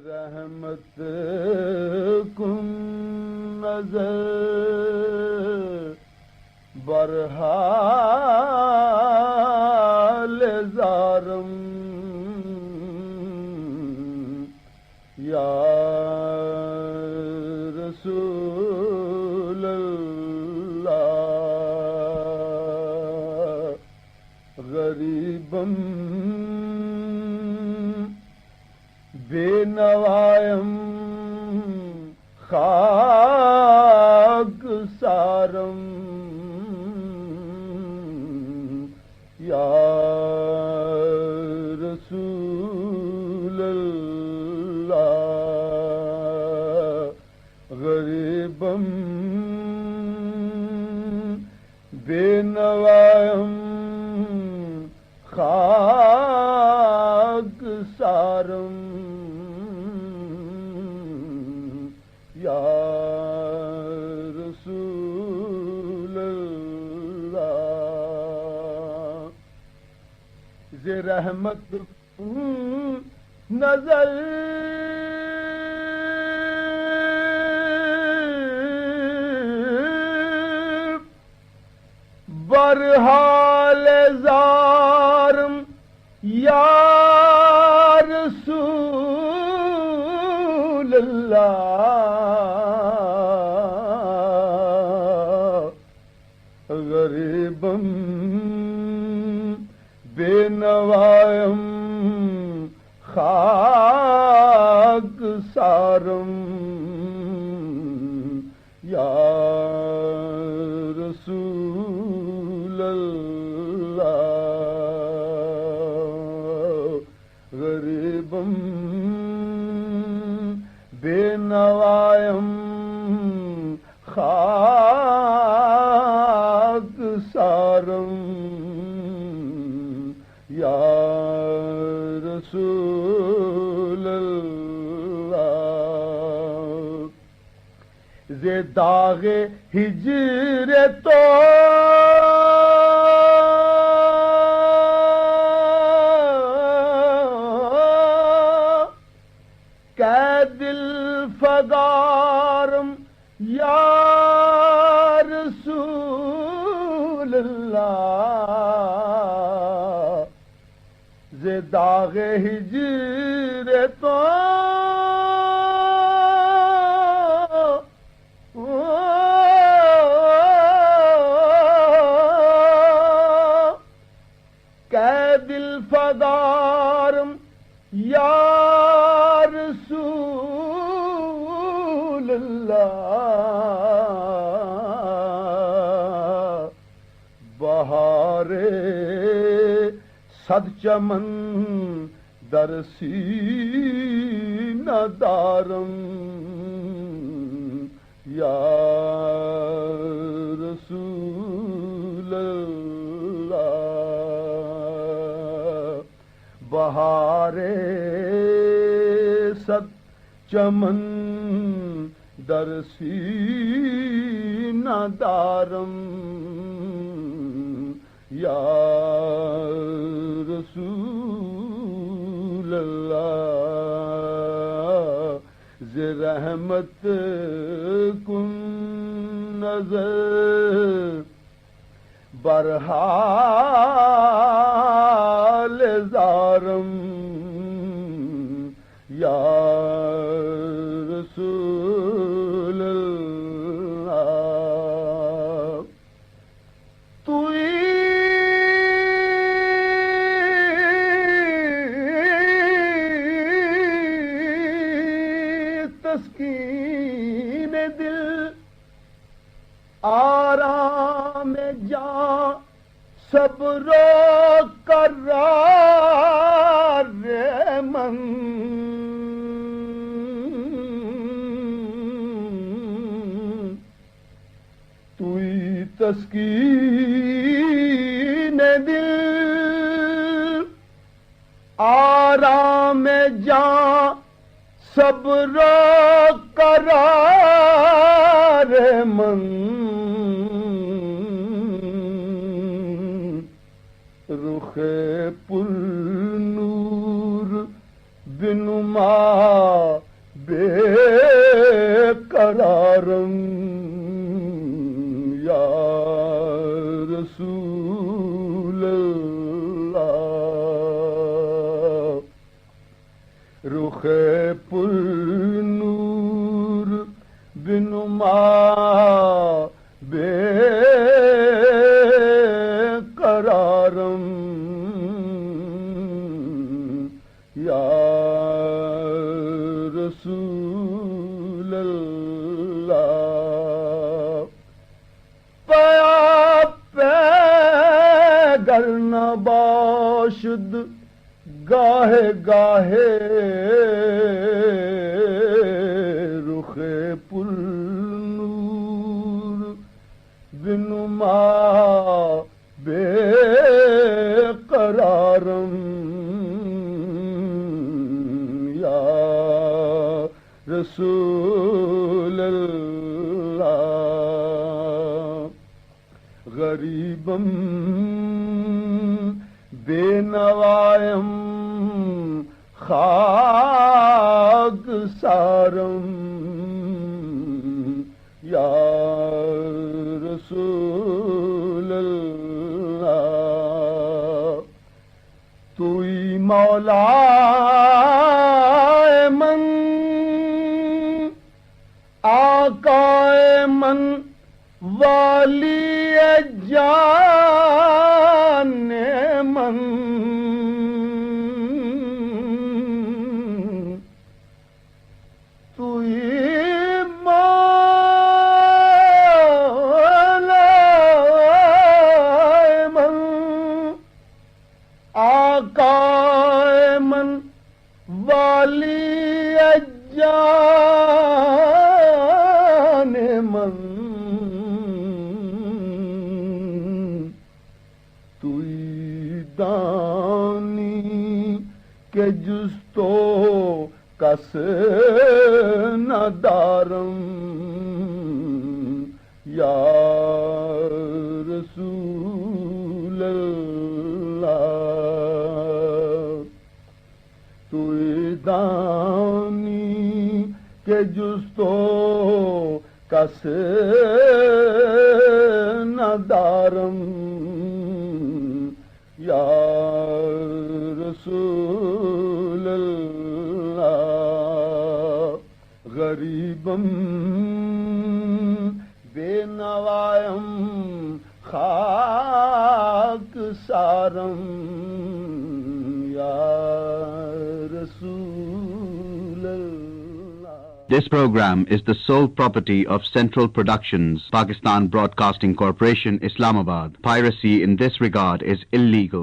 رحمت کن نظر برحال زارم یا رسول اللہ غریبم بے نوایم خاک سارم یا رسول اللہ غریبم بے نوایم خاک سارم یا رسول اللہ ز رحمت نظر برحال زارم یا رسول اللہ غریبم بے نوایم خاک سارم یا رسول اللہ غریبم بے نوایم خاک سارم یا رسول اللہ ز داغ ہجر تو دل فگارم یا رسول اللہ ز داغ ہجر تو دل فگارم یا رسول اللہ بہار صد چمن در سینہ دارم یا رسول اللہ بہار صد چمن در سینہ دارم یا رسول اللہ ز رحمت کن نظر برحال زارم یا رسول اللہ توئی تسکین دل آرام جاں صبر و قرار من توئی تسکین دل آرام جاں صبر و قرار من رخ پر نور بنما بے قرارم یا رسول اللہ رخ پر نور بنما بے قرارم یا رسول اللہ پیا پیگر نہ باشد گاہے گاہے رخ پر نور بنما بے قرارم یا رسول اللہ غریبم بے نوائم خاک سارم یا رسول اللہ توئی مولا من آقا من والی جان من توئی مولا من آقا من والی جان من توئی دانی کہ جز تو کس نہ دارم یا رسول اللہ توئی دانی کہ جز تو کس نہ دارم یا رسول اللہ غریبم بے نوائم خاک سارم یا رسول اللہ. This program is the sole property of Central Productions, Pakistan Broadcasting Corporation, Islamabad. Piracy in this regard is illegal.